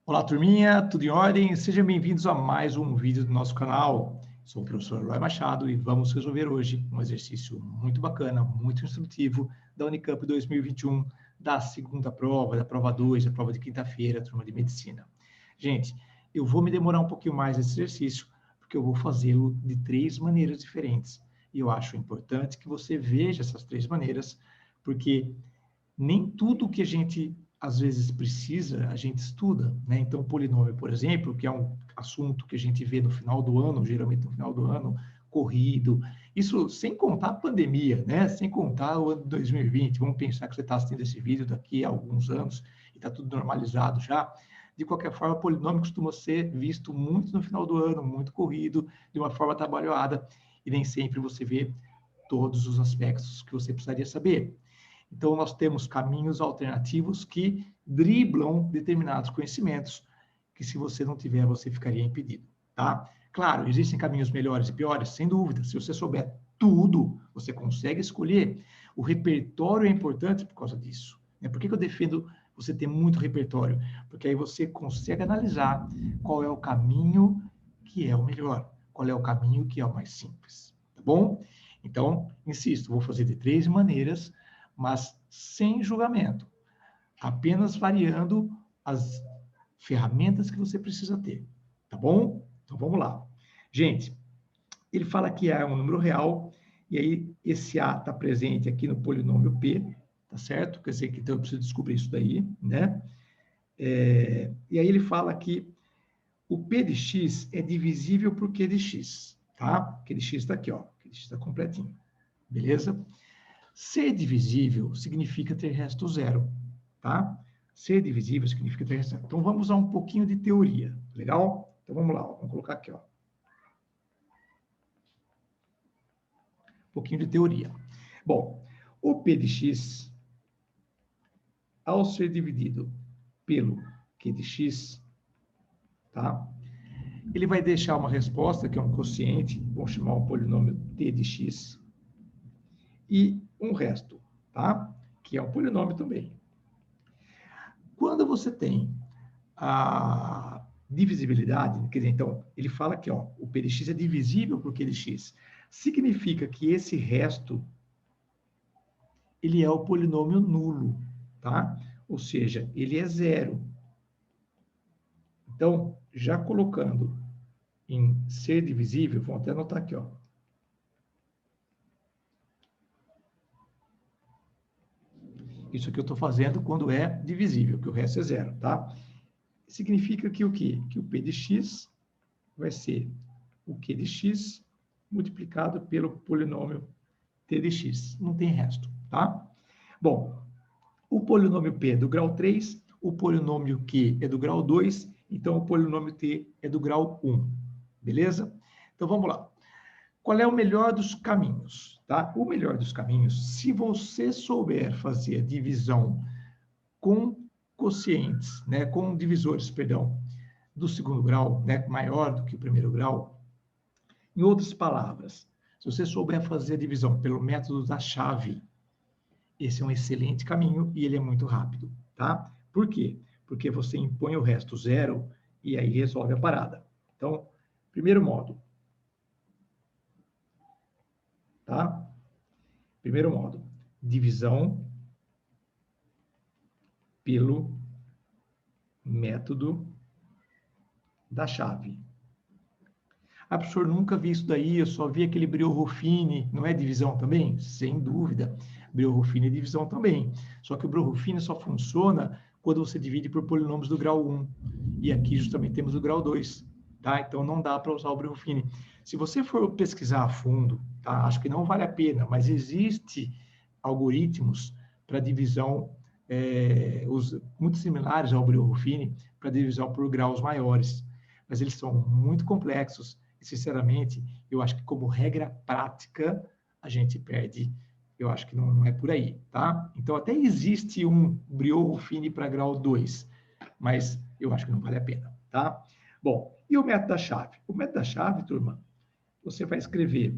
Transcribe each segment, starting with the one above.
Olá, turminha, tudo em ordem? Sejam bem-vindos a mais um vídeo do nosso canal. Sou o professor Roy Machado e vamos resolver hoje um exercício muito bacana, muito instrutivo da Unicamp 2021, da segunda prova, da prova 2, da prova de quinta-feira, turma de medicina. Gente, eu vou me demorar um pouquinho mais nesse exercício, porque eu vou fazê-lo de 3 maneiras diferentes. E eu acho importante que você veja essas 3 maneiras, porque nem tudo que a gente às vezes precisa, a gente estuda, né? Então, polinômio, por exemplo, que é um assunto que a gente vê no final do ano, geralmente no final do ano, corrido, isso sem contar a pandemia, né? Sem contar o ano de 2020. Vamos pensar que você está assistindo esse vídeo daqui a alguns anos e está tudo normalizado já. De qualquer forma, polinômio costuma ser visto muito no final do ano, muito corrido, de uma forma trabalhada, e nem sempre você vê todos os aspectos que você precisaria saber. Então, nós temos caminhos alternativos que driblam determinados conhecimentos, que se você não tiver, você ficaria impedido, tá? Claro, existem caminhos melhores e piores, sem dúvida. Se você souber tudo, você consegue escolher. O repertório é importante por causa disso. Né? Por que eu defendo você ter muito repertório? Porque aí você consegue analisar qual é o caminho que é o melhor, qual é o caminho que é o mais simples, tá bom? Então, insisto, vou fazer de 3 maneiras, mas sem julgamento, apenas variando as ferramentas que você precisa ter, tá bom? Então vamos lá. Gente, ele fala que A é um número real, e aí esse A está presente aqui no polinômio P, tá certo? Quer dizer que então eu preciso descobrir isso daí, né? E aí ele fala que o P de x é divisível por Q de x, tá? Q de x está aqui, ó. Q de x está completinho, beleza? Ser divisível significa ter resto zero, tá? Ser divisível significa ter resto zero. Então, vamos usar um pouquinho de teoria, legal? Então, vamos lá, ó. Vamos colocar aqui, ó. Um pouquinho de teoria. Bom, o P de x, ao ser dividido pelo Q de x, tá? Ele vai deixar uma resposta, que é um quociente, vamos chamar um polinômio T de x, e um resto, tá? Que é um polinômio também. Quando você tem a divisibilidade, quer dizer, então, ele fala que ó, o P de x é divisível por Q de x. Significa que esse resto, ele é o polinômio nulo, tá? Ou seja, ele é zero. Então, já colocando em ser divisível, vamos até anotar aqui, ó. Isso aqui eu estou fazendo quando é divisível, que o resto é zero, tá? Significa que o quê? Que o P de x vai ser o Q de x multiplicado pelo polinômio T de x. Não tem resto, tá? Bom, o polinômio P é do grau 3, o polinômio Q é do grau 2, então o polinômio T é do grau 1. Beleza? Então vamos lá. Qual é o melhor dos caminhos? Tá? O melhor dos caminhos, se você souber fazer a divisão com quocientes, né, com divisores, perdão, do segundo grau, né, maior do que o primeiro grau, em outras palavras, se você souber fazer a divisão pelo método da chave, esse é um excelente caminho e ele é muito rápido, tá? Por quê? Porque você impõe o resto zero e aí resolve a parada. Então, primeiro modo, tá? Primeiro modo, divisão pelo método da chave. Ah, professor, nunca vi isso daí, eu só vi aquele Briones-Ruffini, não é divisão também? Sem dúvida, Briones-Ruffini é divisão também. Só que o Briones-Ruffini só funciona quando você divide por polinômios do grau 1. E aqui justamente temos o grau 2, tá? Então não dá para usar o Briones-Ruffini. Se você for pesquisar a fundo, tá? Acho que não vale a pena, mas existe algoritmos para divisão muito similares ao Briones-Ruffini, para divisão por graus maiores. Mas eles são muito complexos e, sinceramente, eu acho que como regra prática, a gente perde. Eu acho que não é por aí, tá? Então, até existe um Briones-Ruffini para grau 2, mas eu acho que não vale a pena, tá? Bom, e o método da chave? O método da chave, turma, você vai escrever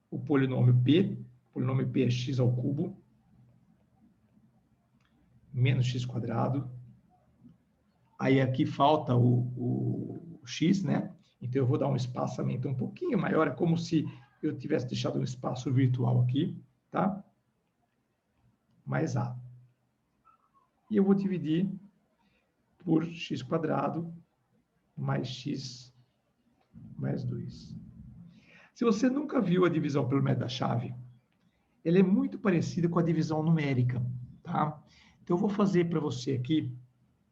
o polinômio P é x ao cubo, menos x quadrado, Aí aqui falta o x, né? Então eu vou dar um espaçamento um pouquinho maior, é como se eu tivesse deixado um espaço virtual aqui, tá? Mais a. E eu vou dividir por x² mais x mais 2. Se você nunca viu a divisão pelo método da chave, ela é muito parecida com a divisão numérica, tá? Então, eu vou fazer para você aqui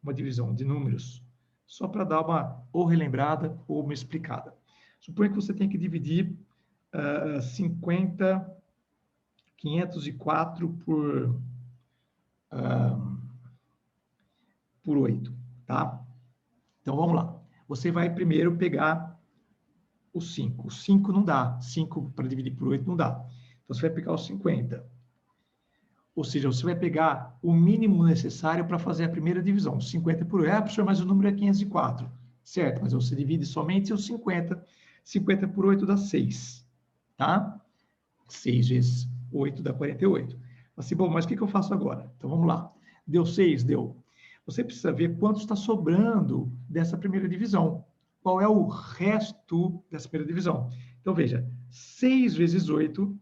uma divisão de números, só para dar uma ou relembrada ou uma explicada. Suponha que você tem que dividir 504 por 8, tá? Então, vamos lá. Você vai primeiro pegar o 5. O 5 não dá. 5 para dividir por 8 não dá. Então, você vai pegar o 50. Ou seja, você vai pegar o mínimo necessário para fazer a primeira divisão. 50 por 8. Ah, professor, mas o número é 504. Certo, mas você divide somente os 50. 50 por 8 dá 6. Tá? 6 vezes 8 dá 48. Assim, bom, mas o que eu faço agora? Então, vamos lá. Deu 6? Deu. Você precisa ver quanto está sobrando dessa primeira divisão. Qual é o resto dessa primeira divisão? Então, veja, 6 vezes 8,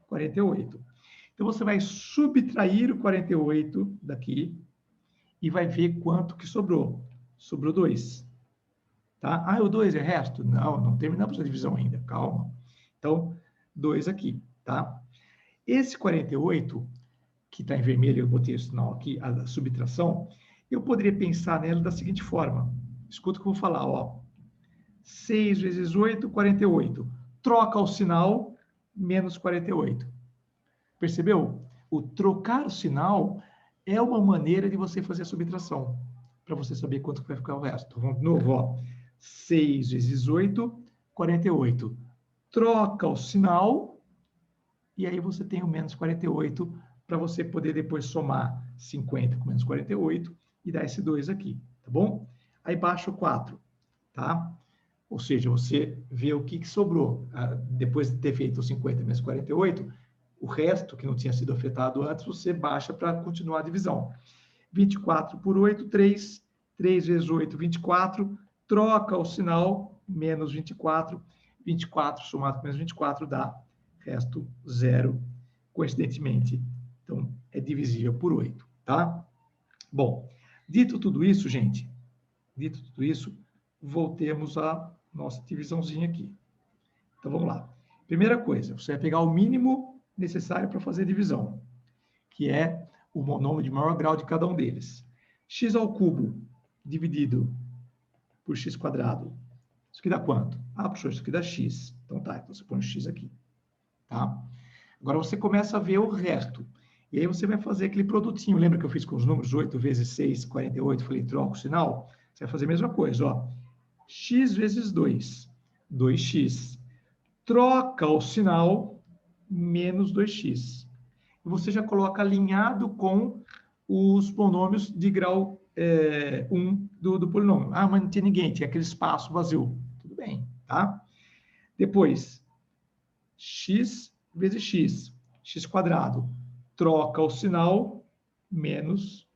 48. Então, você vai subtrair o 48 daqui e vai ver quanto que sobrou. Sobrou 2. Tá? Ah, o 2 é resto? Não, não terminamos a divisão ainda. Calma. Então, 2 aqui, tá? Esse 48, que está em vermelho, eu botei o sinal aqui, a subtração, eu poderia pensar nela da seguinte forma. Escuta o que eu vou falar, ó. 6 vezes 8, 48. Troca o sinal, menos 48. Percebeu? O trocar o sinal é uma maneira de você fazer a subtração, para você saber quanto vai ficar o resto. Vamos de novo, ó. 6 vezes 8, 48. Troca o sinal, e aí você tem o menos 48, para você poder depois somar 50 com menos 48 e dar esse 2 aqui, tá bom? Aí baixa o 4, tá? Ou seja, você vê o que sobrou. Depois de ter feito o 50 menos 48, o resto, que não tinha sido afetado antes, você baixa para continuar a divisão. 24 por 8, 3. 3 vezes 8, 24. Troca o sinal, menos 24. 24 somado com menos 24 dá resto 0, coincidentemente. Então, é divisível por 8, tá? Bom, dito tudo isso, gente, dito tudo isso, voltemos à nossa divisãozinha aqui. Então, vamos lá. Primeira coisa, você vai pegar o mínimo necessário para fazer a divisão, que é o monômio de maior grau de cada um deles. X ao cubo dividido por x². Isso aqui dá quanto? Ah, professor, isso aqui dá x. Então tá, então você põe o x aqui. Tá? Agora você começa a ver o resto. E aí você vai fazer aquele produtinho. Lembra que eu fiz com os números 8 vezes 6, 48? Falei, troca o sinal. Você vai fazer a mesma coisa, ó. X vezes 2, 2x. Troca o sinal, menos 2x. E você já coloca alinhado com os monômios de grau 1 do polinômio. Ah, mas não tinha ninguém, tinha aquele espaço vazio. Tudo bem, tá? Depois, x vezes x, x². Troca o sinal, menos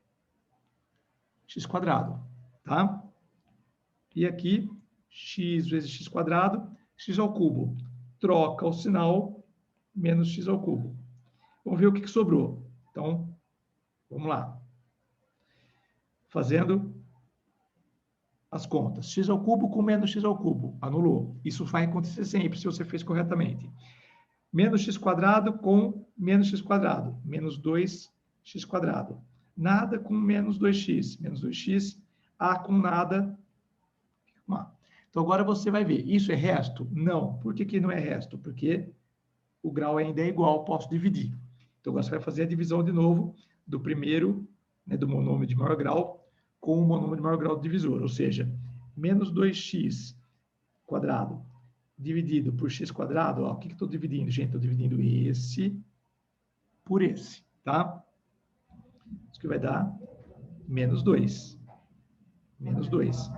x², tá? E aqui, x vezes x², x ao cubo. Troca o sinal, menos x ao cubo. Vamos ver o que sobrou. Então, vamos lá. Fazendo as contas. X ao cubo com menos x ao cubo. Anulou. Isso vai acontecer sempre se você fez corretamente. Menos x² com menos x². Menos 2x². Nada com menos 2x. Menos 2x. A com nada. Então, agora você vai ver. Isso é resto? Não. Por que não é resto? Porque o grau ainda é igual, posso dividir. Então, agora você vai fazer a divisão de novo do primeiro, né, do monômio de maior grau, com o monômio de maior grau do divisor. Ou seja, menos 2x² dividido por x². Ó, o que estou dividindo, gente? Estou dividindo esse por esse, tá? Isso que vai dar menos 2. Menos 2.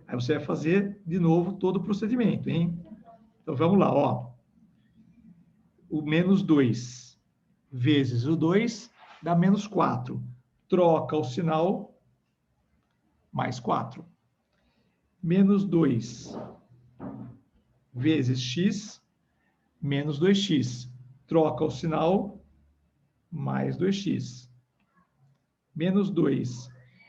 Aí você vai fazer de novo todo o procedimento, hein? Então, vamos lá, ó. O menos 2 vezes o 2 dá menos 4. Troca o sinal, mais 4. Menos 2 vezes x, menos 2x. Troca o sinal, mais 2x. Menos 2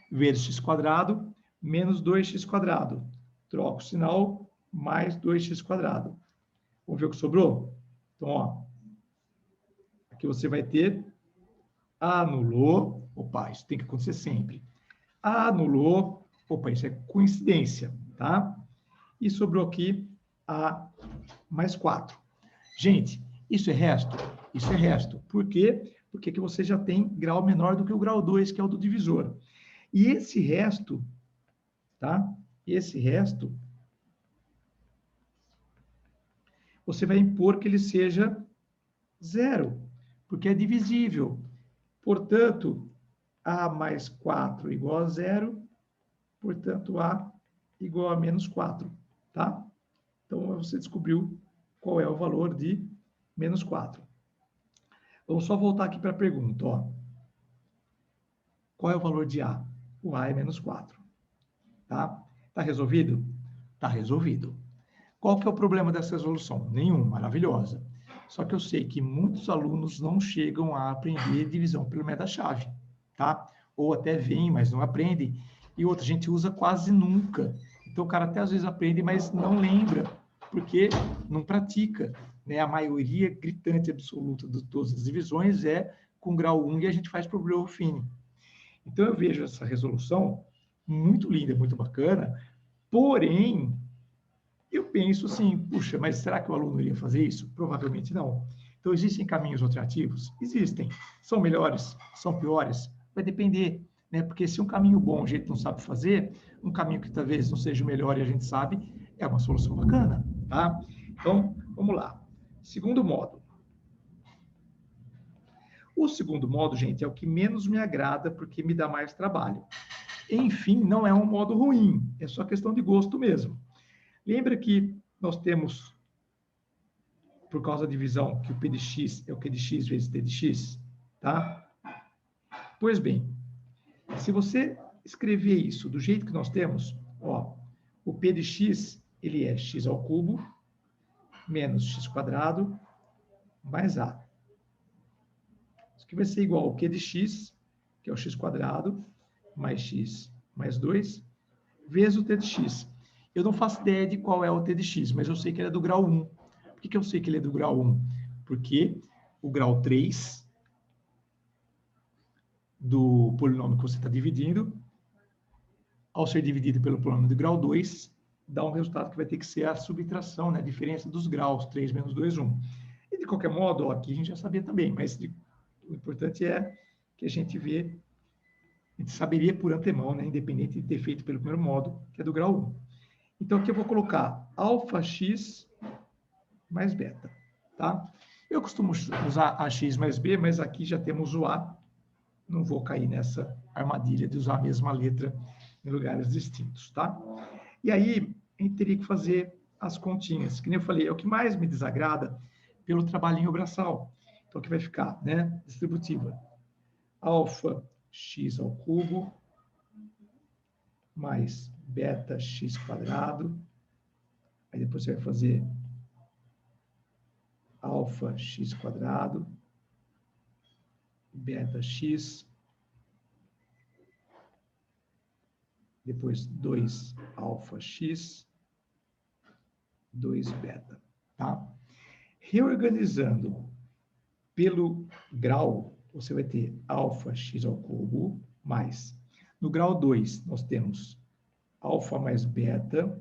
vezes x quadrado, menos 2x quadrado. Troca o sinal, mais 2x quadrado. Vamos ver o que sobrou? Então, ó, aqui você vai ter anulou. Opa, isso tem que acontecer sempre. Anulou. Opa, isso é coincidência, tá? E sobrou aqui a mais 4. Gente, isso é resto? Isso é resto. Por quê? Porque aqui você já tem grau menor do que o grau 2, que é o do divisor. E esse resto, tá? Esse resto, você vai impor que ele seja zero, porque é divisível. Portanto, A mais 4 igual a zero, portanto, A igual a menos 4, tá? Então, você descobriu qual é o valor de menos 4. Vamos só voltar aqui para a pergunta, ó. Qual é o valor de A? O A é menos 4, tá? Tá resolvido? Tá resolvido. Qual que é o problema dessa resolução? Nenhum, maravilhosa. Só que eu sei que muitos alunos não chegam a aprender divisão pelo meta-chave, tá? Ou até vêm, mas não aprendem. E outra, a gente usa quase nunca. Então, o cara até às vezes aprende, mas não lembra, porque não pratica, né? A maioria gritante absoluta de todas as divisões é com grau 1 e a gente faz para o grau fino. Então, eu vejo essa resolução muito linda, muito bacana, porém, eu penso assim, puxa, mas será que o aluno iria fazer isso? Provavelmente não. Então, existem caminhos alternativos? Existem. São melhores? São piores? Vai depender, né? Porque se um caminho bom a gente não sabe fazer, um caminho que talvez não seja o melhor e a gente sabe, é uma solução bacana, tá? Então, vamos lá. Segundo modo. O segundo modo, gente, é o que menos me agrada porque me dá mais trabalho. Enfim, não é um modo ruim, é só questão de gosto mesmo. Lembra que nós temos, por causa da divisão, que o P de x é o Q de x vezes T de x, tá? Pois bem, se você escrever isso do jeito que nós temos, ó, o P de x, ele é x ao cubo menos x quadrado mais a. Isso aqui vai ser igual ao Q de x, que é o x quadrado, mais x mais 2, vezes o T de x. Eu não faço ideia de qual é o T de x, mas eu sei que ele é do grau 1. Por que eu sei que ele é do grau 1? Porque o grau 3 do polinômio que você está dividindo, ao ser dividido pelo polinômio de grau 2, dá um resultado que vai ter que ser a subtração, né? A diferença dos graus, 3 menos 2, 1. E de qualquer modo, ó, aqui a gente já sabia também, mas o importante é que a gente vê, a gente saberia por antemão, né? Independente de ter feito pelo primeiro modo, que é do grau 1. Então, aqui eu vou colocar alfa x mais beta, tá? Eu costumo usar AX mais B, mas aqui já temos o A. Não vou cair nessa armadilha de usar a mesma letra em lugares distintos, tá? E aí, a gente teria que fazer as continhas. Que nem eu falei, é o que mais me desagrada pelo trabalhinho braçal. Então, aqui vai ficar, né? Distributiva. Alfa x ao cubo mais beta x quadrado. Aí depois você vai fazer alfa x quadrado, beta x, depois 2 alfa x, 2 beta, tá? Reorganizando pelo grau, você vai ter alfa x ao cubo mais. No grau 2, nós temos alfa mais beta.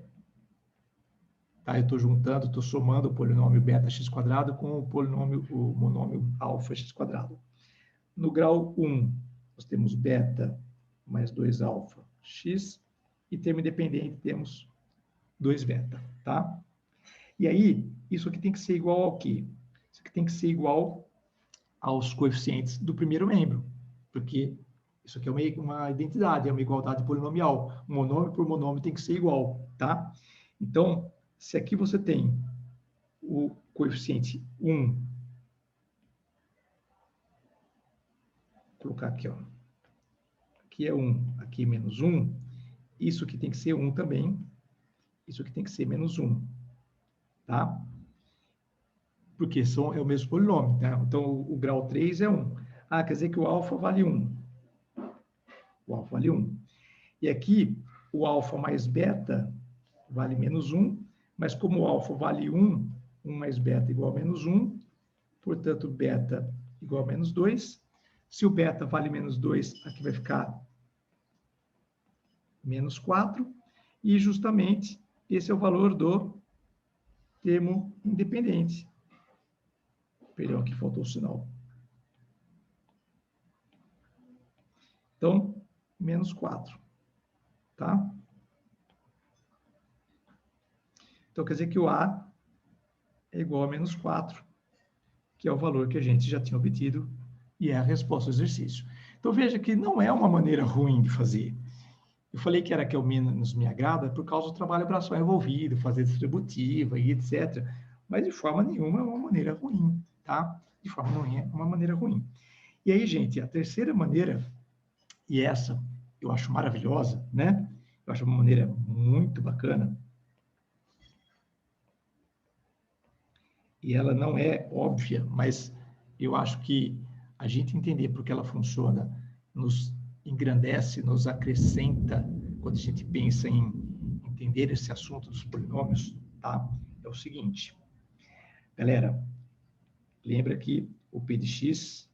Tá? Eu estou juntando, estou somando o polinômio beta x quadrado com o monômio alfa x quadrado. No grau 1, nós temos beta mais 2 alfa x, e termo independente temos 2 beta, tá? E aí, isso aqui tem que ser igual ao quê? Isso aqui tem que ser igual aos coeficientes do primeiro membro, porque isso aqui é uma identidade, é uma igualdade polinomial. Monômio por monômio tem que ser igual, tá? Então, se aqui você tem o coeficiente 1, vou colocar aqui, ó. Aqui é 1, aqui menos 1. isso aqui tem que ser 1 também, isso aqui tem que ser menos 1, tá? Porque é o mesmo polinômio, tá? Então, o grau 3 é 1. Ah, quer dizer que o alfa vale 1. O alfa vale 1. E aqui, o alfa mais beta vale menos 1, mas como o alfa vale 1, 1 mais beta igual a menos 1, portanto, beta igual a menos 2. Se o beta vale menos 2, aqui vai ficar menos 4. E, justamente, esse é o valor do termo independente. Perdão, aqui faltou o sinal. Então, menos 4. Tá? Então, quer dizer que o A é igual a menos 4, que é o valor que a gente já tinha obtido e é a resposta do exercício. Então, veja que não é uma maneira ruim de fazer. Eu falei que era que eu menos me agrada por causa do trabalho braçal envolvido, fazer distributiva e etc. Mas, de forma nenhuma, é uma maneira ruim, tá? De forma não é uma maneira ruim. E aí, gente, a terceira maneira, e essa eu acho maravilhosa, né? Eu acho uma maneira muito bacana, e ela não é óbvia, mas eu acho que a gente entender porque ela funciona nos engrandece, nos acrescenta quando a gente pensa em entender esse assunto dos polinômios, tá? É o seguinte, galera, lembra que o P de x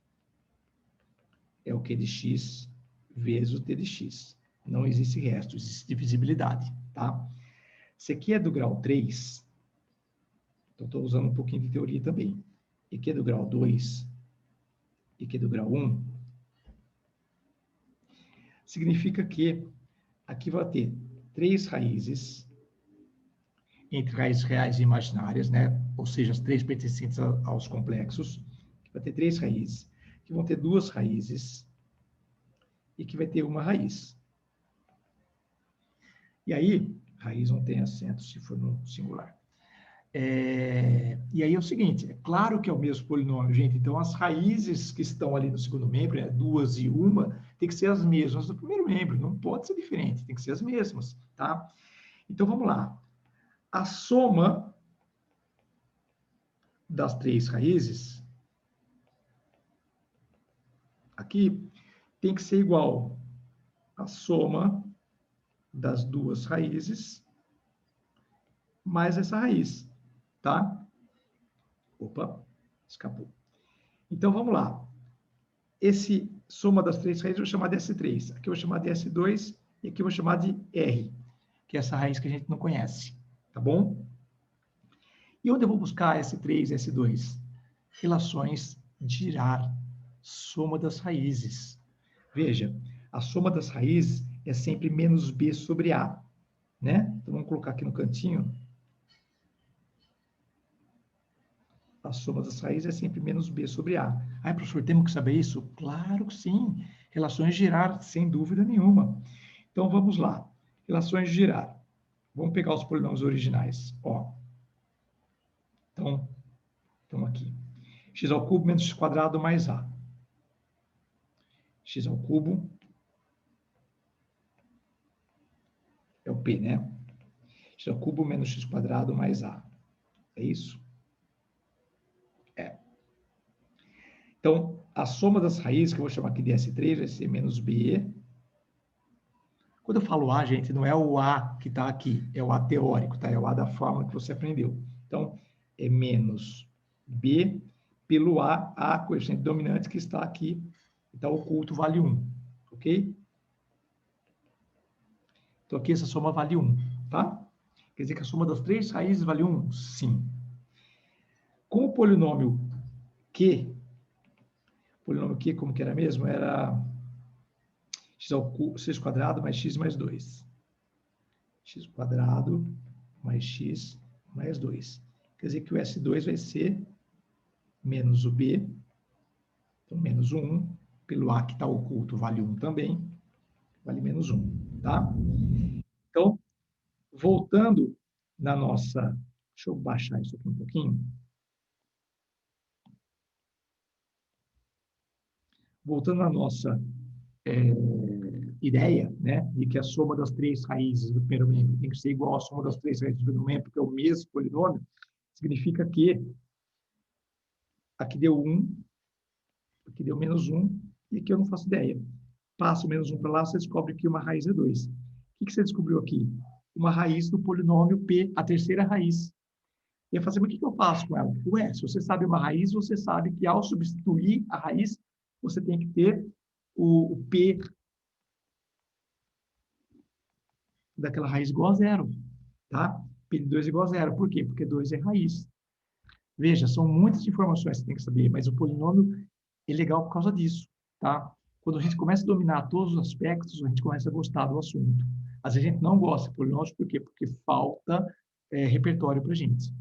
é o Q de x vezes o T de x. Não existe resto, existe divisibilidade, tá? Se aqui é do grau 3, então estou usando um pouquinho de teoria também. E aqui é do grau 2, e aqui é do grau 1, significa que aqui vai ter 3 raízes, entre raízes reais e imaginárias, né? Ou seja, as 3 pertencentes aos complexos. Vai ter 3 raízes, que vão ter 2 raízes, e que vai ter uma raiz. E aí, raiz não tem acento se for no singular. E aí é o seguinte, é claro que é o mesmo polinômio, gente, então as raízes que estão ali no segundo membro, né, 2 e 1, tem que ser as mesmas do primeiro membro, não pode ser diferente, tem que ser as mesmas, tá? Então, vamos lá. A soma das 3 raízes, aqui, tem que ser igual à soma das 2 raízes mais essa raiz, tá? Opa, escapou. Então, vamos lá. Esse soma das 3 raízes eu vou chamar de S3. Aqui eu vou chamar de S2 e aqui eu vou chamar de R, que é essa raiz que a gente não conhece, tá bom? E onde eu vou buscar S3 e S2? Relações de Girard, soma das raízes. Veja, a soma das raízes é sempre menos B sobre A, né? Então, vamos colocar aqui no cantinho. A soma das raízes é sempre menos B sobre A. Ah, professor, temos que saber isso? Claro que sim. Relações de Girard, sem dúvida nenhuma. Então, vamos lá. Relações de Girard. Vamos pegar os polinômios originais. Ó. Então, estamos aqui. X ao cubo menos x quadrado mais A. X ao cubo é o P, né? X ao cubo menos x quadrado mais A. É isso? É. Então, a soma das raízes, que eu vou chamar aqui de S3, vai ser menos B. Quando eu falo A, gente, não é o A que está aqui, é o A teórico, tá? É o A da fórmula que você aprendeu. Então, é menos B pelo A coeficiente dominante que está aqui, que está oculto, vale 1, ok? Então, aqui essa soma vale 1, tá? Quer dizer que a soma das 3 raízes vale 1? Sim. Com o polinômio Q, como que era mesmo? Era x quadrado mais x mais 2. X quadrado mais x mais 2. Quer dizer que o S2 vai ser menos o B, então menos o 1, pelo A que está oculto vale 1 também, vale menos 1, tá? Então, voltando na nossa... Deixa eu baixar isso aqui um pouquinho. Voltando na nossa ideia, né, de que a soma das três raízes do primeiro membro tem que ser igual à soma das três raízes do primeiro membro, porque é o mesmo polinômio, significa que aqui deu 1, aqui deu menos 1, e aqui eu não faço ideia. Passa o menos 1 para lá, você descobre que uma raiz é 2. O que você descobriu aqui? Uma raiz do polinômio P, a terceira raiz. E eu falei, mas o que eu faço com ela? Ué, se você sabe uma raiz, você sabe que ao substituir a raiz, você tem que ter o P daquela raiz igual a zero, tá? P de 2 igual a zero. Por quê? Porque 2 é raiz. Veja, são muitas informações que você tem que saber, mas o polinômio é legal por causa disso, tá? Quando a gente começa a dominar todos os aspectos, a gente começa a gostar do assunto. Às vezes a gente não gosta de polinômios, por quê? Porque falta repertório para a gente.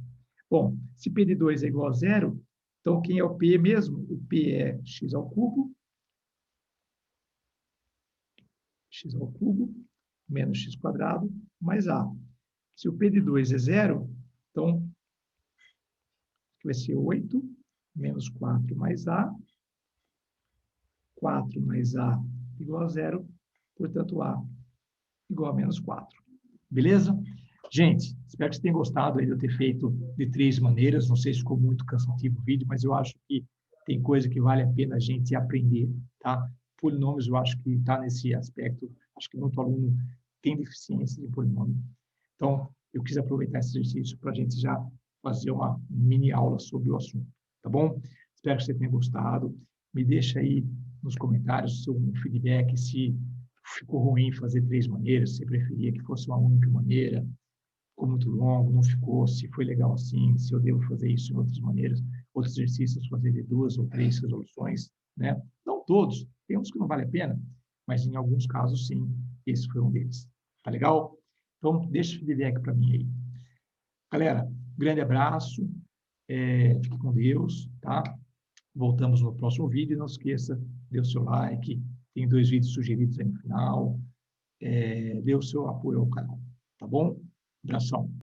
Bom, se P de 2 é igual a zero, então quem é o P mesmo? O P é x ao cubo menos x quadrado mais a. Se o P de 2 é zero, então vai ser 8 menos 4 mais a. 4 mais a igual a zero, portanto, a igual a menos 4. Beleza? Gente, espero que vocês tenham gostado aí de eu ter feito de 3 maneiras. Não sei se ficou muito cansativo o vídeo, mas eu acho que tem coisa que vale a pena a gente aprender, tá? Polinômios, eu acho que está nesse aspecto. Acho que muito aluno tem deficiência de polinômio. Então, eu quis aproveitar esse exercício para a gente já fazer uma mini aula sobre o assunto, tá bom? Espero que você tenha gostado. Me deixa aí nos comentários seu feedback, se ficou ruim fazer 3 maneiras, se você preferia que fosse uma única maneira, ficou muito longo, não ficou, se foi legal assim, se eu devo fazer isso em outras maneiras, outros exercícios, fazer de 2 ou 3 resoluções, né? Não todos, tem uns que não vale a pena, mas em alguns casos, sim, esse foi um deles. Tá legal? Então, deixa o feedback para mim aí. Galera, grande abraço, fique com Deus, tá? Voltamos no próximo vídeo, não esqueça, dê o seu like, tem 2 vídeos sugeridos aí no final, dê o seu apoio ao canal, tá bom? Abração.